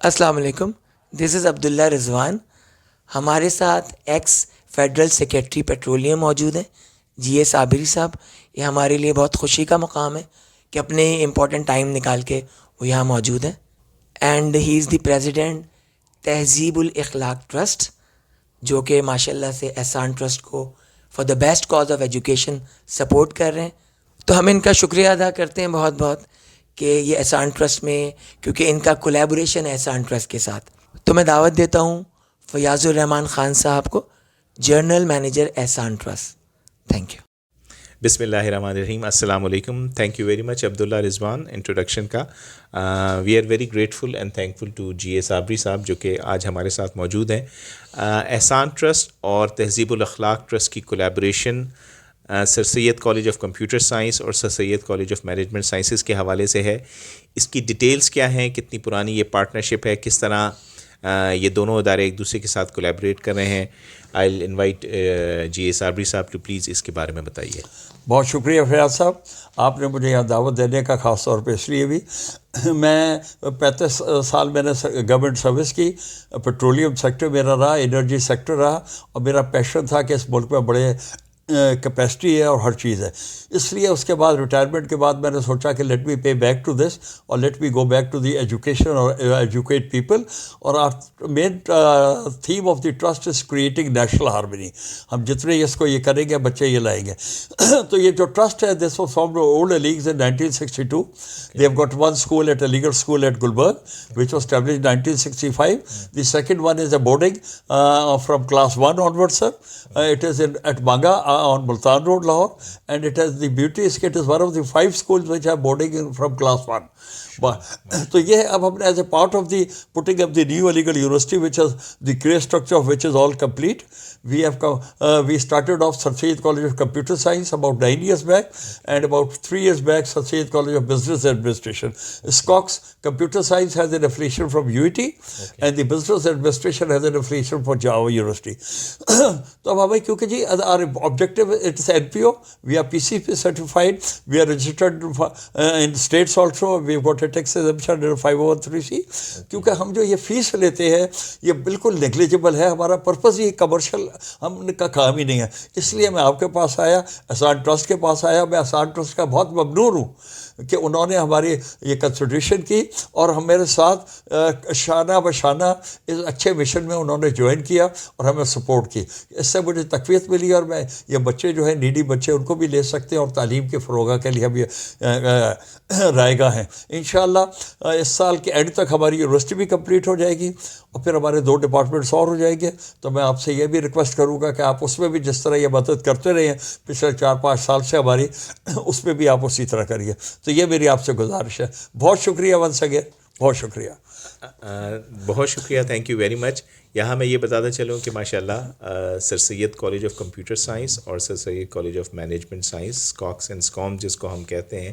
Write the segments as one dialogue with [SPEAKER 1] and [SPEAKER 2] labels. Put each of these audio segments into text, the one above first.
[SPEAKER 1] السلام علیکم. دس از عبداللہ رضوان. ہمارے ساتھ ایکس فیڈرل سیکریٹری پیٹرولیم موجود ہیں جی اے صابری صاحب. یہ ہمارے لیے بہت خوشی کا مقام ہے کہ اپنے امپورٹنٹ ٹائم نکال کے وہ یہاں موجود ہیں. And he is the president تہذیب الاخلاق ٹرسٹ، جو کہ ماشاء اللہ سے احسان ٹرسٹ کو for the best cause of education support کر رہے ہیں. تو ہم ان کا شکریہ ادا کرتے ہیں بہت بہت کہ یہ احسان ٹرسٹ میں، کیونکہ ان کا کولیبوریشن ہے احسان ٹرسٹ کے ساتھ. تو میں دعوت دیتا ہوں فیاض الرحمان خان صاحب کو، general manager Ehsan trust. Thank you.
[SPEAKER 2] بسم اللہ الرحمن الرحیم. السلام علیکم. Thank you very much Abdullah Rizwan introduction کا. We are very grateful and thankful to G A Sabri صاحب جو کہ آج ہمارے ساتھ موجود ہیں. احسان ٹرسٹ اور تہذیب الاخلاق ٹرسٹ کی collaboration sir Syed college of computer science اور sir Syed college of management sciences کے حوالے سے ہے. اس کی ڈیٹیلز کیا ہیں، کتنی پرانی یہ پارٹنرشپ ہے، کس طرح یہ دونوں ادارے ایک دوسرے کے ساتھ کولیبریٹ کر رہے ہیں. آئی ول انوائٹ جی اے صابری صاحب ٹو پلیز اس کے بارے میں بتائیے.
[SPEAKER 3] بہت شکریہ فیاض صاحب، آپ نے مجھے یہاں دعوت دینے کا، خاص طور پہ اس لیے بھی. میں 35 سال میں نے گورنمنٹ سروس کی. پیٹرولیم سیکٹر میرا رہا، انرجی سیکٹر رہا، اور میرا پیشن تھا کہ اس ملک میں بڑے کیپیسٹی ہے اور ہر چیز ہے. اس لیے اس کے بعد ریٹائرمنٹ کے بعد میں نے سوچا کہ let me pay back to this اور let me go back to the education اور ایجوکیٹ پیپل. اور main theme of the trust is creating national harmony. ہم جتنے اس کو یہ کریں گے بچے یہ لائیں گے. تو یہ جو ٹرسٹ ہے this was formed old legs in 1962. They have got one school at a legal school at Gulberg, which was established in 1965. The second one is a boarding from class 1 onwards, sir. It is at Banga on Multan Road, Lahore, and it has the beauty is it is one of the 5 schools which have boarding from class 1. تو یہ اب ہم نے as a part of the putting up the new Aligarh university which is the grey structure of which is all complete. We started off Sir Syed College of Computer Science about 9 years back, and about 3 years back Sir Syed College of Business Administration. SCOX Computer Science has an affiliation from UET, and the Business Administration has an affiliation for Java University. تو اب ہمیں کیونکہ جی our objective it is NPO, we are PCP certified, we are registered in states also, we have got a tax exemption under 501(c). کیونکہ ہم جو یہ face لیتے ہیں یہ بالکل نیگلیجبل ہے. ہمارا پرپز یہ کمرشل ہم کا کام ہی نہیں ہے. اس لیے میں آپ کے پاس آیا، احسان ٹرسٹ کے پاس آیا. میں احسان ٹرسٹ کا بہت ممنون ہوں کہ انہوں نے ہماری یہ کنسیڈریشن کی اور ہم میرے ساتھ شانہ بشانہ اس اچھے مشن میں انہوں نے جوائن کیا اور ہمیں سپورٹ کی. اس سے مجھے تقویت ملی اور میں یہ بچے جو ہیں نیڈی بچے ان کو بھی لے سکتے ہیں اور تعلیم کے فروغ کے لیے ہم یہ رائے گاہ ہیں. انشاءاللہ اس سال کے اینڈ تک ہماری یونیورسٹی بھی کمپلیٹ ہو جائے گی اور پھر ہمارے 2 ڈپارٹمنٹس اور ہو جائیں گے. تو میں آپ سے یہ بھی ریکویسٹ کروں گا کہ آپ اس میں بھی جس طرح یہ مدد کرتے رہے ہیں پچھلے 4-5 سال سے ہماری، اس میں بھی آپ اسی طرح کریے. تو یہ میری آپ سے گزارش ہے. بہت شکریہ ونس اگین، بہت شکریہ.
[SPEAKER 2] بہت شکریہ، تھینک یو ویری مچ. یہاں میں یہ بتاتا چلوں کہ ماشاءاللہ sir Syed college of computer science اور sir Syed college of management science SCOX and SCOM جس کو ہم کہتے ہیں،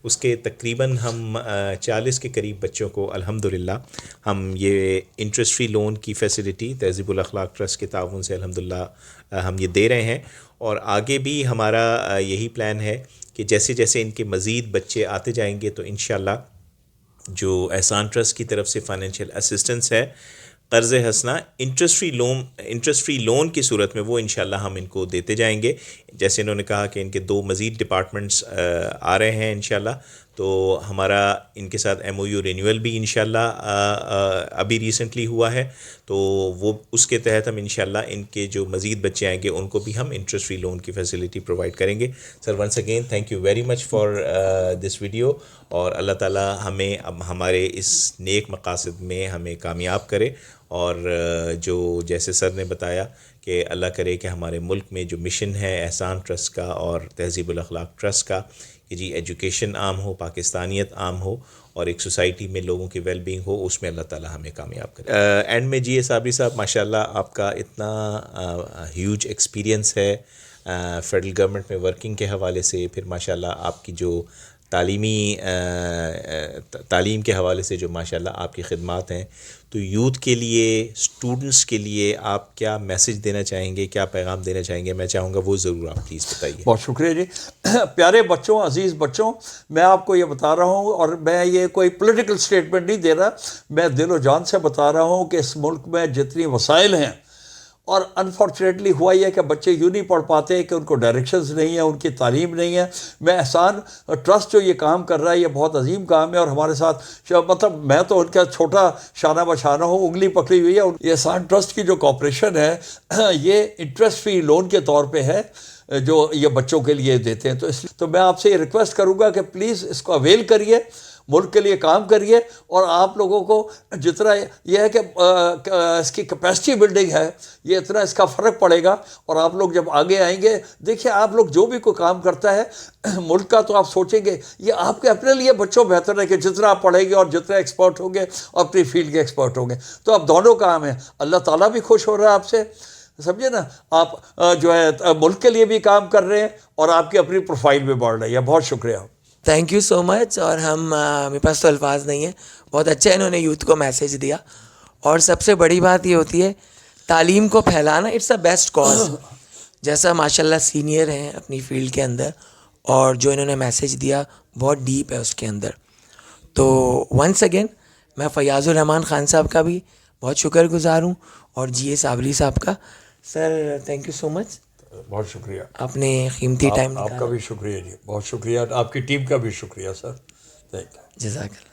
[SPEAKER 2] اس کے تقریباً ہم 40 کے قریب بچوں کو الحمدللہ ہم یہ انٹرسٹ فری لون کی فیسلٹی تہذیب الاخلاق ٹرسٹ کے تعاون سے الحمدللہ ہم یہ دے رہے ہیں. اور آگے بھی ہمارا یہی پلان ہے کہ جیسے جیسے ان کے مزید بچے آتے جائیں گے تو انشاءاللہ جو احسان ٹرسٹ کی طرف سے فائنینشیل اسسٹنس ہے، قرض حسنہ، انٹرسٹ فری لون کی صورت میں وہ انشاءاللہ ہم ان کو دیتے جائیں گے. جیسے انہوں نے کہا کہ ان کے 2 مزید ڈپارٹمنٹس آ رہے ہیں انشاءاللہ، تو ہمارا ان کے ساتھ MOU رینیول بھی انشاءاللہ ابھی ریسنٹلی ہوا ہے. تو وہ اس کے تحت ہم انشاءاللہ ان کے جو مزید بچے آئیں گے ان کو بھی ہم انٹرسٹ فری لون کی فیسلٹی پرووائڈ کریں گے. Sir once again thank you very much for this video, اور اللہ تعالیٰ ہمیں اب ہمارے اس نیک مقاصد میں ہمیں کامیاب کرے. اور جو جیسے سر نے بتایا کہ اللہ کرے کہ ہمارے ملک میں جو مشن ہے احسان ٹرسٹ کا اور تہذیب الاخلاق ٹرسٹ کا کہ جی ایجوکیشن عام ہو، پاکستانیت عام ہو، اور ایک سوسائٹی میں لوگوں کی ویل بینگ ہو، اس میں اللہ تعالیٰ ہمیں کامیاب کرے. اینڈ میں جی اے صابری صاحب ماشاءاللہ آپ کا اتنا ہیوج ایکسپیرینس ہے فیڈرل گورنمنٹ میں ورکنگ کے حوالے سے، پھر ماشاءاللہ آپ کی جو تعلیم کے حوالے سے جو ماشاءاللہ آپ کی خدمات ہیں، تو یوتھ کے لیے، اسٹوڈنٹس کے لیے آپ کیا میسج دینا چاہیں گے، کیا پیغام دینا چاہیں گے؟ میں چاہوں گا وہ ضرور آپ پلیز بتائیے.
[SPEAKER 3] بہت شکریہ جی. پیارے بچوں، عزیز بچوں، میں آپ کو یہ بتا رہا ہوں، اور میں یہ کوئی پولیٹیکل سٹیٹمنٹ نہیں دے رہا، میں دل و جان سے بتا رہا ہوں کہ اس ملک میں جتنی وسائل ہیں، اور انفارچونیٹلی ہوا یہ کہ بچے یوں نہیں پڑھ پاتے کہ ان کو ڈائریکشنز نہیں ہیں، ان کی تعلیم نہیں ہے. میں احسان ٹرسٹ جو یہ کام کر رہا ہے، یہ بہت عظیم کام ہے، اور ہمارے ساتھ مطلب میں تو ان کا چھوٹا شانہ بشانہ ہوں، انگلی پکڑی ہوئی ہے. یہ احسان ٹرسٹ کی جو کوپریشن ہے یہ انٹرسٹ فری لون کے طور پہ ہے جو یہ بچوں کے لیے دیتے ہیں. تو میں آپ سے یہ ریکویسٹ کروں گا کہ پلیز اس کو اویل کریے، ملک کے لیے کام کریے. اور آپ لوگوں کو جتنا یہ ہے کہ اس کی کیپیسٹی بلڈنگ ہے، یہ اتنا اس کا فرق پڑے گا. اور آپ لوگ جب آگے آئیں گے، دیکھیں آپ لوگ جو بھی کوئی کام کرتا ہے ملک کا، تو آپ سوچیں گے یہ آپ کے اپنے لیے بچوں بہتر ہے کہ جتنا آپ پڑھیں گے اور جتنا ایکسپرٹ ہوں گے اپنی فیلڈ کے ایکسپرٹ ہوں گے. تو اب دونوں کام ہیں. اللہ تعالیٰ بھی خوش ہو رہا ہے آپ سے، سمجھے نا. آپ جو ہے ملک کے لیے بھی کام کر رہے ہیں اور آپ کی اپنی پروفائل بھی بڑھ رہی ہے. بہت شکریہ.
[SPEAKER 1] تھینک یو سو مچ. اور میرے پاس تو الفاظ نہیں ہیں. بہت اچھا انہوں نے یوتھ کو میسیج دیا. اور سب سے بڑی بات یہ ہوتی ہے تعلیم کو پھیلانا، اٹس اے بیسٹ کاز. جیسا ماشاء اللہ سینئر ہیں اپنی فیلڈ کے اندر، اور جو انہوں نے میسیج دیا بہت ڈیپ ہے اس کے اندر. تو ونس اگین میں فیاض الرحمان خان صاحب کا بھی بہت شکر گزار ہوں، اور جی اے صابری صاحب کا. سر تھینک یو سو مچ.
[SPEAKER 3] بہت شکریہ.
[SPEAKER 1] آپ نے قیمتی ٹائم
[SPEAKER 3] آپ کا بھی شکریہ جی، بہت شکریہ. آپ کی ٹیم کا بھی شکریہ سر. Thank you.
[SPEAKER 1] جزاک اللہ.